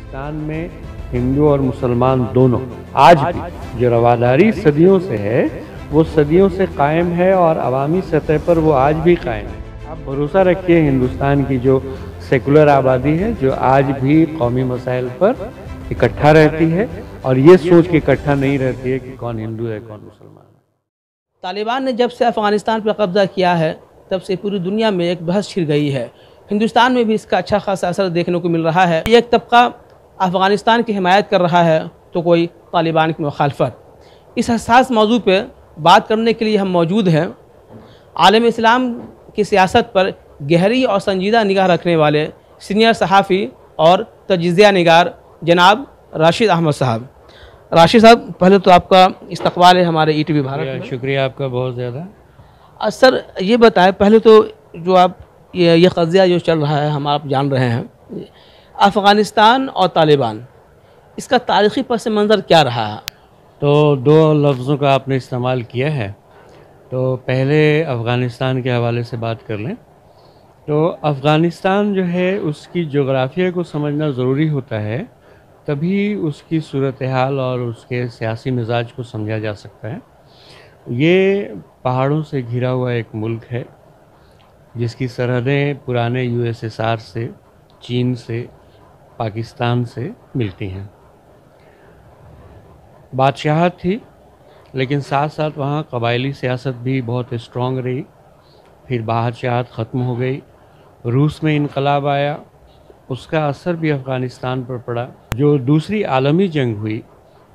हिंदुस्तान में हिंदू और मुसलमान दोनों आज भी जो रवादारी सदियों से है वो सदियों से कायम है और अवामी सतह पर वो आज भी कायम है। आप भरोसा रखिए हिंदुस्तान की जो सेकुलर आबादी है जो आज भी कौमी मसाइल पर इकट्ठा रहती है और ये सोच के इकट्ठा नहीं रहती है कि कौन हिंदू है कौन मुसलमान है। तालिबान ने जब से अफ़गानिस्तान पर कब्ज़ा किया है तब से पूरी दुनिया में एक बहस छिड़ गई है। हिंदुस्तान में भी इसका अच्छा खासा असर देखने को मिल रहा है। एक तबका अफ़गानिस्तान की हिमायत कर रहा है तो कोई तालिबान की मुखालफत। इस हसास मौजू पर बात करने के लिए हम मौजूद हैं आलम इस्लाम की सियासत पर गहरी और संजीदा निगाह रखने वाले सीनियर सहाफ़ी और तजिज़िया निगार जनाब राशिद अहमद साहब। राशिद साहब, पहले तो आपका इस्तकबाल है हमारे ETV भारत में। शुक्रिया आपका बहुत ज़्यादा। सर ये बताएं, पहले तो जो आप ये कज़िया जो चल रहा है हम आप जान रहे हैं अफ़गानिस्तान और तालिबान, इसका तारीख़ी पस मंज़र क्या रहा है? तो दो लफ्ज़ों का आपने इस्तेमाल किया है, तो पहले अफ़गानिस्तान के हवाले से बात कर लें। तो अफ़गानिस्तान जो है उसकी जोग्राफिया को समझना ज़रूरी होता है, तभी उसकी सूरत हाल और उसके सियासी मिजाज को समझा जा सकता है। ये पहाड़ों से घिरा हुआ एक मुल्क है जिसकी सरहदें पुराने USSR से, चीन से, पाकिस्तान से मिलती हैं। बादशाहत थी लेकिन साथ साथ वहाँ कबायली सियासत भी बहुत स्ट्रॉन्ग रही। फिर बादशाहत ख़त्म हो गई, रूस में इनकलाब आया, उसका असर भी अफ़गानिस्तान पर पड़ा। जो दूसरी आलमी जंग हुई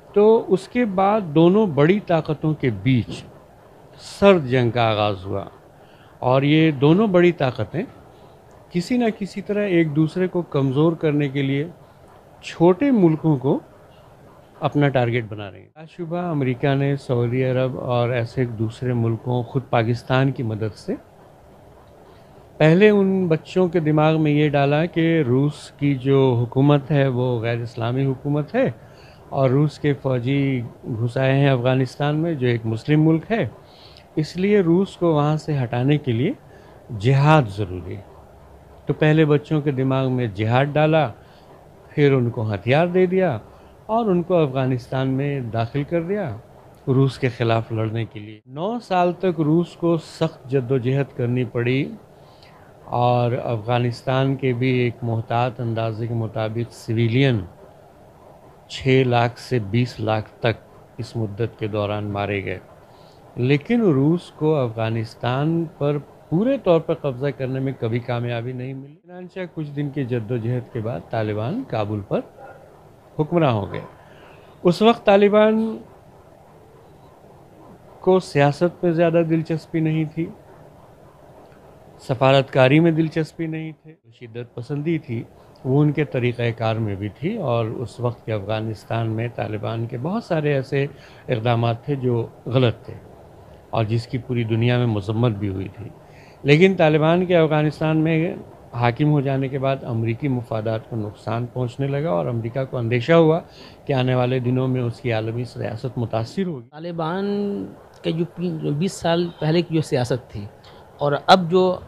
तो उसके बाद दोनों बड़ी ताकतों के बीच सर्द जंग का आगाज़ हुआ और ये दोनों बड़ी ताकतें किसी न किसी तरह एक दूसरे को कमज़ोर करने के लिए छोटे मुल्कों को अपना टारगेट बना रही हैं। शुबह अमेरिका ने सऊदी अरब और ऐसे दूसरे मुल्कों, ख़ुद पाकिस्तान की मदद से पहले उन बच्चों के दिमाग में ये डाला कि रूस की जो हुकूमत है वो गैर इस्लामी हुकूमत है और रूस के फ़ौजी घुसाए हैं अफ़गानिस्तान में जो एक मुस्लिम मुल्क है, इसलिए रूस को वहाँ से हटाने के लिए जिहाद ज़रूरी है। तो पहले बच्चों के दिमाग में जिहाद डाला, फिर उनको हथियार दे दिया और उनको अफ़गानिस्तान में दाखिल कर दिया रूस के ख़िलाफ़ लड़ने के लिए। 9 साल तक रूस को सख्त जद्दोजहद करनी पड़ी और अफ़गानिस्तान के भी एक मोहतात अंदाजे के मुताबिक सिविलियन 6 लाख से 20 लाख तक इस मुद्दत के दौरान मारे गए। लेकिन रूस को अफ़गानिस्तान पर पूरे तौर पर कब्ज़ा करने में कभी कामयाबी नहीं मिली। चुनांचे कुछ दिन की जद्दोजहद के बाद तालिबान काबुल पर हुक्मरान हो गए। उस वक्त तालिबान को सियासत में ज़्यादा दिलचस्पी नहीं थी, सफारतकारी में दिलचस्पी नहीं थी, शिद्दत पसंदी थी वो उनके तरीक़ाकार में भी थी और उस वक्त के अफ़गानिस्तान में तालिबान के बहुत सारे ऐसे इक़दाम थे जो गलत थे और जिसकी पूरी दुनिया में मज़म्मत भी हुई थी। लेकिन तालिबान के अफ़गानिस्तान में हाकिम हो जाने के बाद अमरीकी मुफादात को नुकसान पहुंचने लगा और अमेरिका को अंदेशा हुआ कि आने वाले दिनों में उसकी आलमी सियासत मुतासिर होगी। तालिबान के जो 20 साल पहले की जो सियासत थी और अब जो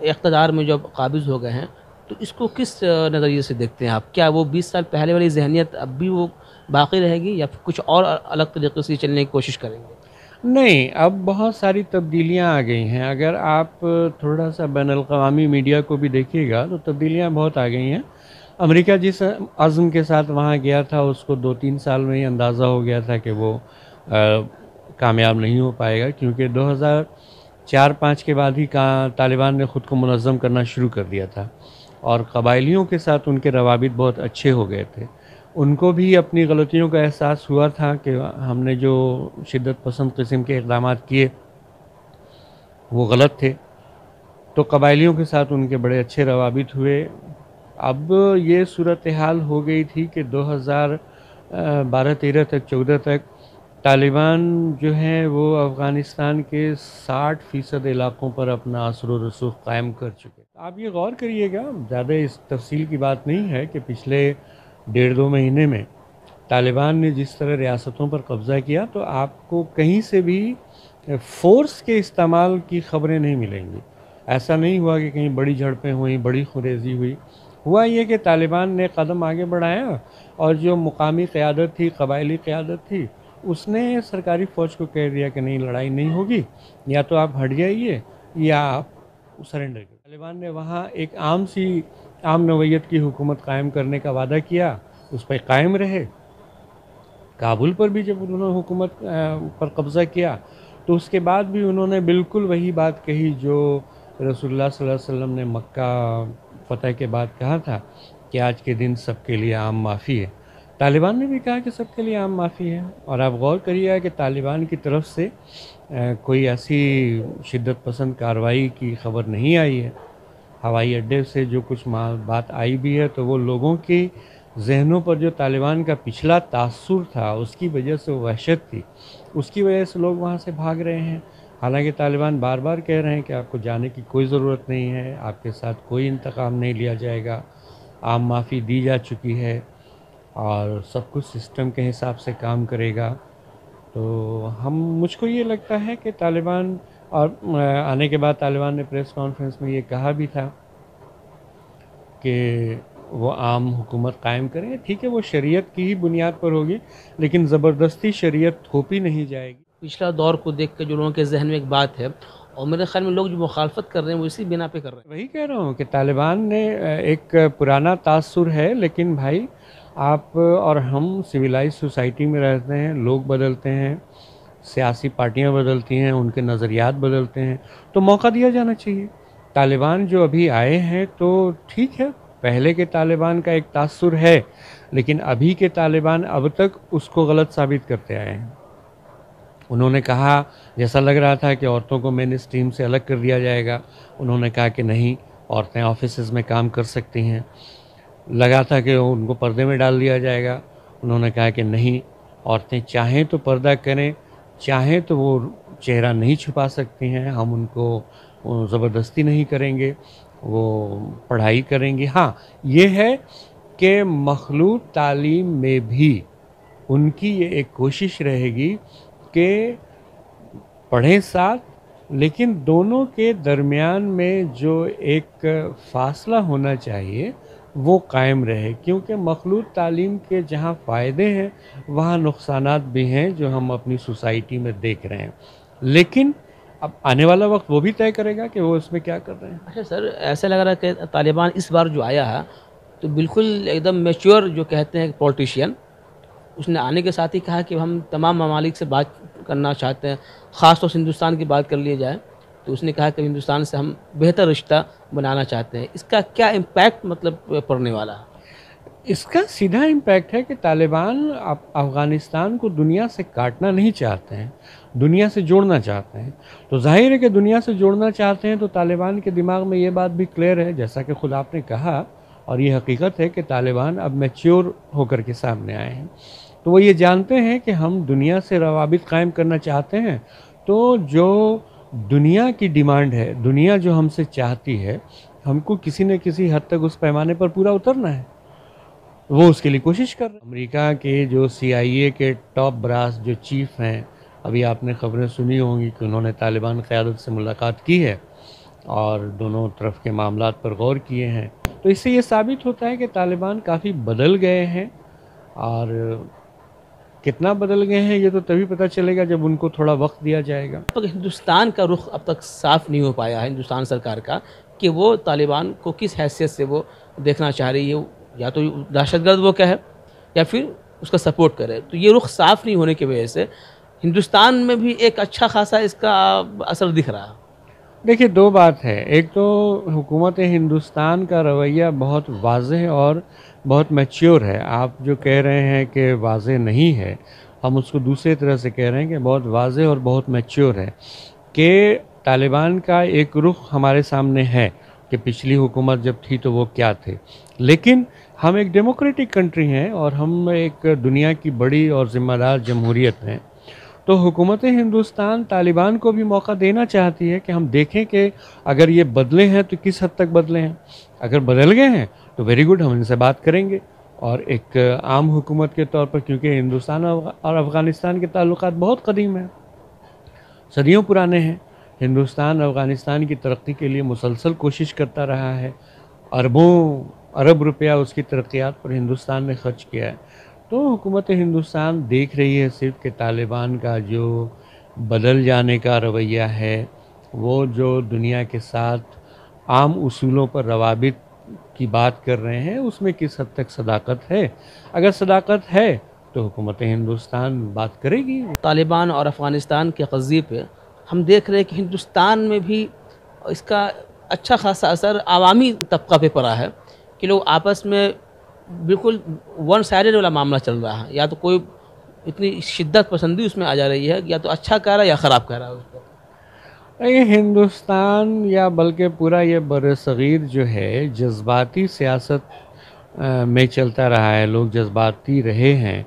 इक़्तिदार में जो काबिज़ हो गए हैं, तो इसको किस नज़रिए से देखते हैं आप? क्या वो 20 साल पहले वाली जहनीत अब भी वो बाकी रहेगी या फिर कुछ और अलग तरीके से चलने की कोशिश करेंगे? नहीं, अब बहुत सारी तब्दीलियां आ गई हैं। अगर आप थोड़ा सा बैनुल-अक़वामी मीडिया को भी देखिएगा तो तब्दीलियां बहुत आ गई हैं। अमेरिका जिस अज़्म के साथ वहाँ गया था उसको 2-3 साल में ही अंदाज़ा हो गया था कि वो कामयाब नहीं हो पाएगा, क्योंकि 2004-5 के बाद ही तालिबान ने ख़ुद को मुनज़्ज़म करना शुरू कर दिया था और कबायलियों के साथ उनके रवाबित बहुत अच्छे हो गए थे। उनको भी अपनी गलतियों का एहसास हुआ था कि हमने जो शिद्दत पसंद किस्म के इक़दाम किए वो गलत थे, तो कबायलियों के साथ उनके बड़े अच्छे रवाबित हुए। अब ये सूरत हाल हो गई थी कि 2012-13 तक 14 तक तालिबान जो है वो अफ़गानिस्तान के 60% इलाक़ों पर अपना असर व रसूख़ कायम कर चुके। आप ये गौर करिएगा, ज़्यादा इस तफसील की बात नहीं है कि पिछले 1.5-2 महीने में तालिबान ने जिस तरह रियासतों पर कब्ज़ा किया तो आपको कहीं से भी फ़ोर्स के इस्तेमाल की ख़बरें नहीं मिलेंगी। ऐसा नहीं हुआ कि कहीं बड़ी झड़पें हुई, बड़ी खुरेज़ी हुई। हुआ ये कि तालिबान ने कदम आगे बढ़ाया और जो मुकामी क़यादत थी, कबायली क़यादत थी, उसने सरकारी फ़ौज को कह दिया कि नहीं, लड़ाई नहीं होगी, या तो आप हट जाइए या आप सरेंडर करिए। तालिबान ने वहाँ एक आम नवैयत की हुकूमत कायम करने का वादा किया, उस पर कायम रहे। काबुल पर भी जब उन्होंने हुकूमत पर कब्ज़ा किया तो उसके बाद भी उन्होंने बिल्कुल वही बात कही जो रसूलुल्लाह सल्लल्लाहु अलैहि वसल्लम ने मक्का फ़तह के बाद कहा था कि आज के दिन सबके लिए आम माफ़ी है। तालिबान ने भी कहा कि सबके लिए आम माफ़ी है। और आप गौर करिएगा कि तालिबान की तरफ से कोई ऐसी शिद्दत पसंद कार्रवाई की ख़बर नहीं आई है। हवाई अड्डे से जो कुछ बात आई भी है तो वो लोगों की जहनों पर जो तालिबान का पिछला तासुर था उसकी वजह से वो वहशत थी, उसकी वजह से लोग वहाँ से भाग रहे हैं। हालांकि तालिबान बार बार कह रहे हैं कि आपको जाने की कोई ज़रूरत नहीं है, आपके साथ कोई इंतकाम नहीं लिया जाएगा, आम माफ़ी दी जा चुकी है और सब कुछ सिस्टम के हिसाब से काम करेगा। तो मुझको ये लगता है कि तालिबान और आने के बाद तालिबान ने प्रेस कॉन्फ्रेंस में ये कहा भी था कि वो आम हुकूमत कायम करें। ठीक है, वो शरीयत की ही बुनियाद पर होगी, लेकिन ज़बरदस्ती शरीयत थोपी नहीं जाएगी। पिछला दौर को देख के जो लोगों के जहन में एक बात है, और मेरे ख्याल में लोग जो मुखालफत कर रहे हैं वो इसी बिना पे कर रहे हैं। वही कह रहा हूँ कि तालिबान ने एक पुराना तासुर है, लेकिन भाई आप और हम सिविलाइज सोसाइटी में रहते हैं, लोग बदलते हैं, सियासी पार्टियां बदलती हैं, उनके नज़रियात बदलते हैं, तो मौका दिया जाना चाहिए। तालिबान जो अभी आए हैं तो ठीक है, पहले के तालिबान का एक तासुर है, लेकिन अभी के तालिबान अब तक उसको गलत साबित करते आए हैं। उन्होंने कहा, जैसा लग रहा था कि औरतों को मेन स्ट्रीम से अलग कर दिया जाएगा, उन्होंने कहा कि नहीं, औरतें ऑफिसेज़ में काम कर सकती हैं। लगा था कि उनको पर्दे में डाल दिया जाएगा, उन्होंने कहा कि नहीं, औरतें चाहें तो पर्दा करें, चाहें तो वो चेहरा नहीं छुपा सकती हैं, हम उनको ज़बरदस्ती नहीं करेंगे, वो पढ़ाई करेंगी। हाँ, ये है कि मखलूत तालीम में भी उनकी ये एक कोशिश रहेगी कि पढ़ें साथ, लेकिन दोनों के दरमियान में जो एक फ़ासला होना चाहिए वो कायम रहे, क्योंकि मखलूत तालीम के जहाँ फ़ायदे हैं वहाँ नुकसानात भी हैं जो हम अपनी सोसाइटी में देख रहे हैं। लेकिन अब आने वाला वक्त वो भी तय करेगा कि वो इसमें क्या कर रहे हैं। अच्छा सर, ऐसा लग रहा है कि तालिबान इस बार जो आया है तो बिल्कुल एकदम मैच्योर, जो कहते हैं पॉलिटिशियन, उसने आने के साथ ही कहा कि हम तमाम ममालिक से बात करना चाहते हैं, ख़ास तौर से हिंदुस्तान की बात कर ली जाए तो उसने कहा कि हिंदुस्तान से हम बेहतर रिश्ता बनाना चाहते हैं। इसका क्या इम्पैक्ट मतलब पड़ने वाला है? इसका सीधा इम्पैक्ट है कि तालिबान अफ़गानिस्तान को दुनिया से काटना नहीं चाहते हैं, दुनिया से जोड़ना चाहते हैं। तो जाहिर है कि दुनिया से जोड़ना चाहते हैं तो तालिबान के दिमाग में ये बात भी क्लियर है, जैसा कि खुद आपने कहा, और ये हकीकत है कि तालिबान अब मैच्योर होकर के सामने आए हैं। तो वो ये जानते हैं कि हम दुनिया से रवाबित कायम करना चाहते हैं, तो जो दुनिया की डिमांड है, दुनिया जो हमसे चाहती है, हमको किसी न किसी हद तक उस पैमाने पर पूरा उतरना है। वो उसके लिए कोशिश कर रहे हैं। अमेरिका के जो CIA के टॉप ब्रास जो चीफ हैं, अभी आपने खबरें सुनी होंगी कि उन्होंने तालिबान क़यादत से मुलाकात की है और दोनों तरफ के मामलात पर गौर किए हैं। तो इससे ये साबित होता है कि तालिबान काफ़ी बदल गए हैं, और कितना बदल गए हैं ये तो तभी पता चलेगा जब उनको थोड़ा वक्त दिया जाएगा। तो हिंदुस्तान का रुख अब तक साफ नहीं हो पाया है, हिंदुस्तान सरकार का, कि वो तालिबान को किस हैसियत से वो देखना चाह रही है, या तो दहशतगर्द वो कहे या फिर उसका सपोर्ट करे। तो ये रुख साफ नहीं होने की वजह से हिंदुस्तान में भी एक अच्छा खासा इसका असर दिख रहा है। देखिए, दो बात है, एक तो हुकूमत हिंदुस्तान का रवैया बहुत वाज़ेह और बहुत मैच्योर है। आप जो कह रहे हैं कि वाज़ेह नहीं है, हम उसको दूसरे तरह से कह रहे हैं कि बहुत वाज़ेह और बहुत मैच्योर है कि तालिबान का एक रुख हमारे सामने है कि पिछली हुकूमत जब थी तो वो क्या थे। लेकिन हम एक डेमोक्रेटिक कंट्री हैं और हम एक दुनिया की बड़ी और ज़िम्मेदार जमहूरियत हैं, तो हुकूमत हिंदुस्तान तालिबान को भी मौका देना चाहती है कि हम देखें कि अगर ये बदले हैं तो किस हद तक बदले हैं। अगर बदल गए हैं तो वेरी गुड, हम इनसे बात करेंगे। और एक आम हुकूमत के तौर पर, क्योंकि हिंदुस्तान और अफ़गानिस्तान के ताल्लुकात बहुत कदीम हैं, सदियों पुराने हैं, हिंदुस्तान अफ़गानिस्तान की तरक्की के लिए मुसलसल कोशिश करता रहा है, अरबों अरब रुपया उसकी तरक्यात पर हिंदुस्तान ने खर्च किया है। तो हुकूमत हिंदुस्तान देख रही है सिर्फ कि तालिबान का जो बदल जाने का रवैया है, वो जो दुनिया के साथ आम उसूलों पर रवाबित की बात कर रहे हैं, उसमें किस हद तक सदाकत है। अगर सदाकत है तो हुकूमत हिंदुस्तान बात करेगी। तालिबान और अफ़गानिस्तान के क़ज़िये पे हम देख रहे हैं कि हिंदुस्तान में भी इसका अच्छा खासा असर आवामी तबका पे पड़ा है कि लोग आपस में बिल्कुल वन साइडेड वाला मामला चल रहा है, या तो कोई इतनी शिद्दत पसंदी उसमें आ जा रही है, या तो अच्छा कह रहा है या ख़राब कह रहा है उसको। ये हिंदुस्तान या बल्कि पूरा ये बरसगीर जो है जज्बाती सियासत में चलता रहा है। लोग जज्बाती रहे हैं,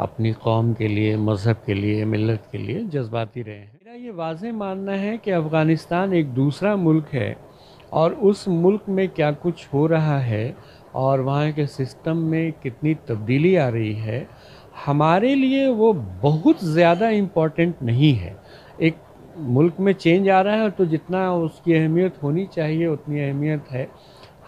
अपनी कौम के लिए, मज़हब के लिए, मिल्लत के लिए जज्बाती रहे हैं। मेरा ये वाज़ेह मानना है कि अफ़गानिस्तान एक दूसरा मुल्क है और उस मुल्क में क्या कुछ हो रहा है और वहाँ के सिस्टम में कितनी तब्दीली आ रही है, हमारे लिए वो बहुत ज़्यादा इम्पॉर्टेंट नहीं है। एक मुल्क में चेंज आ रहा है तो जितना उसकी अहमियत होनी चाहिए उतनी अहमियत है।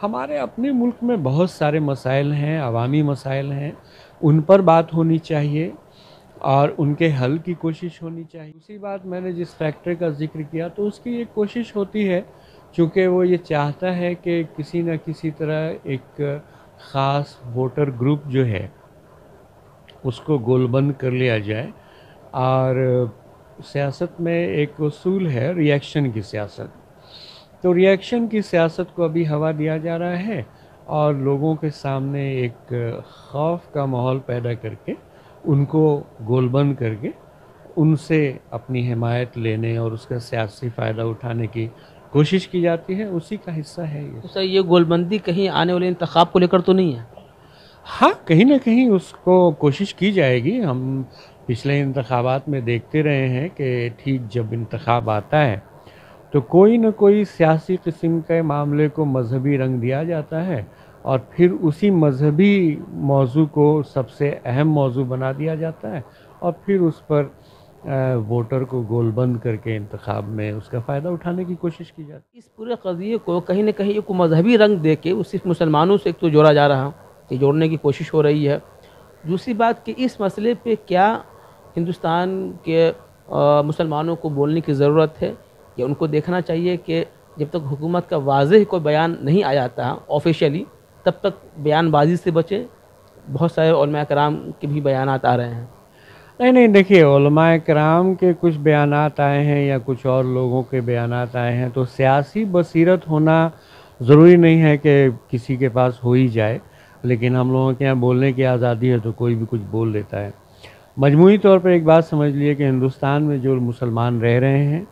हमारे अपने मुल्क में बहुत सारे मसाइल हैं, अवामी मसाइल हैं, उन पर बात होनी चाहिए और उनके हल की कोशिश होनी चाहिए। दूसरी बात, मैंने जिस फैक्टर का ज़िक्र किया तो उसकी एक कोशिश होती है, चूँकि वो ये चाहता है कि किसी न किसी तरह एक ख़ास वोटर ग्रुप जो है उसको गोलबंद कर लिया जाए। और सियासत में एक उसूल है रिएक्शन की सियासत, तो रिएक्शन की सियासत को अभी हवा दिया जा रहा है और लोगों के सामने एक खौफ का माहौल पैदा करके उनको गोलबंद करके उनसे अपनी हिमायत लेने और उसका सियासी फ़ायदा उठाने की कोशिश की जाती है। उसी का हिस्सा है ये। तो सर, ये गोलबंदी कहीं आने वाले इंतखाब को लेकर तो नहीं है? हाँ, कहीं ना कहीं उसको कोशिश की जाएगी। हम पिछले इंतखाबात में देखते रहे हैं कि ठीक जब इंतखाब आता है तो कोई न कोई सियासी किस्म के मामले को मजहबी रंग दिया जाता है और फिर उसी मजहबी मौजू को सबसे अहम मौजू बना दिया जाता है और फिर उस पर वोटर को गोलबंद करके इंतखाब में उसका फ़ायदा उठाने की कोशिश की जाती है। इस पूरे क़ज़िये को कहीं न कहीं एक मजहबी रंग दे के वो सिर्फ मुसलमानों से एक तो जोड़ा जा रहा है, ये जोड़ने की कोशिश हो रही है। दूसरी बात कि इस मसले पे क्या हिंदुस्तान के मुसलमानों को बोलने की ज़रूरत है, या उनको देखना चाहिए कि जब तक हुकूमत का वाज़ेह कोई बयान नहीं आ जाता ऑफिशियली, तब तक बयानबाजी से बचें? बहुत सारे उलमा कराम के भी बयानात आ रहे हैं। नहीं, देखिए, उलमाए किराम के कुछ बयानात आए हैं या कुछ और लोगों के बयानात आए हैं, तो सियासी बसीरत होना ज़रूरी नहीं है कि किसी के पास हो ही जाए, लेकिन हम लोगों के यहाँ बोलने की आज़ादी है तो कोई भी कुछ बोल देता है। मजमूई तौर पर एक बात समझ लिए कि हिंदुस्तान में जो मुसलमान रह रहे हैं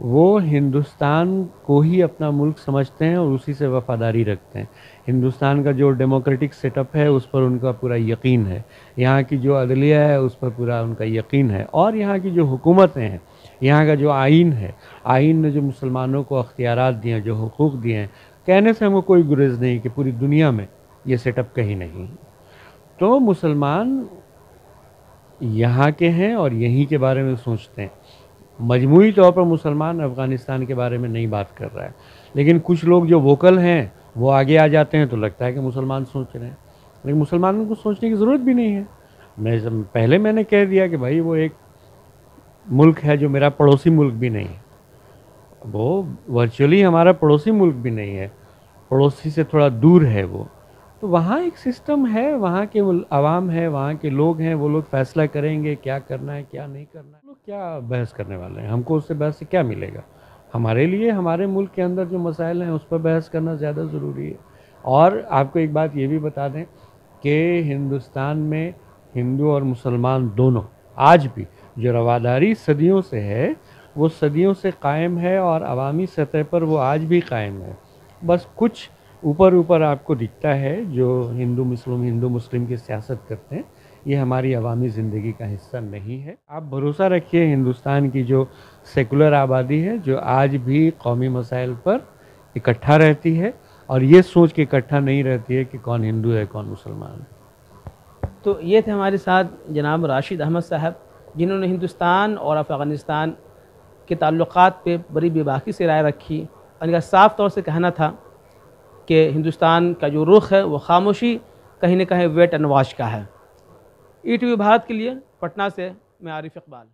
वो हिंदुस्तान को ही अपना मुल्क समझते हैं और उसी से वफ़ादारी रखते हैं। हिंदुस्तान का जो डेमोक्रेटिक सेटअप है उस पर उनका पूरा यकीन है, यहाँ की जो अदलिया है उस पर पूरा उनका यकीन है, और यहाँ की जो हुकूमतें हैं, यहाँ का जो आइन है, आइन ने जो मुसलमानों को अख्तियारात दिए हैं, जो हुकूक दिए हैं, कहने से हमको कोई गुरेज नहीं कि पूरी दुनिया में ये सेटअप कहीं नहीं। तो मुसलमान यहाँ के हैं और यहीं के बारे में सोचते हैं। मजमूई तौर पर मुसलमान अफ़गानिस्तान के बारे में नहीं बात कर रहा है, लेकिन कुछ लोग जो वोकल हैं वो आगे आ जाते हैं तो लगता है कि मुसलमान सोच रहे हैं, लेकिन मुसलमानों को सोचने की ज़रूरत भी नहीं है। मैंने कह दिया कि भाई वो एक मुल्क है जो मेरा पड़ोसी मुल्क भी नहीं है, वो वर्चुअली हमारा पड़ोसी मुल्क भी नहीं है, पड़ोसी से थोड़ा दूर है वो। तो वहाँ एक सिस्टम है, वहाँ के आवाम है, वहाँ के लोग हैं, वो लोग फैसला करेंगे क्या करना है क्या नहीं करना है। लोग क्या बहस करने वाले हैं, हमको उससे बहस से क्या मिलेगा। हमारे लिए हमारे मुल्क के अंदर जो मसाइल हैं उस पर बहस करना ज़्यादा ज़रूरी है। और आपको एक बात ये भी बता दें कि हिंदुस्तान में हिंदू और मुसलमान दोनों आज भी जो रवादारी सदियों से है वो सदियों से कायम है और अवामी सतह पर वो आज भी कायम है। बस कुछ ऊपर आपको दिखता है जो हिंदू मुस्लिम की सियासत करते हैं, ये हमारी अवामी ज़िंदगी का हिस्सा नहीं है। आप भरोसा रखिए, हिंदुस्तान की जो सेकुलर आबादी है जो आज भी कौमी मसाइल पर इकट्ठा रहती है और ये सोच के इकट्ठा नहीं रहती है कि कौन हिंदू है कौन मुसलमान है। तो ये थे हमारे साथ जनाब राशिद अहमद साहब, जिन्होंने हिंदुस्तान और अफ़गानिस्तान के ताल्लुक़ात पे बड़ी बेबाकी से राय रखी और इनका साफ़ तौर से कहना था कि हिंदुस्तान का जो रुख है वो खामोशी कहीं न कहीं वेट एंड वॉच का है। ETV भारत के लिए पटना से मैं आरिफ इकबाल।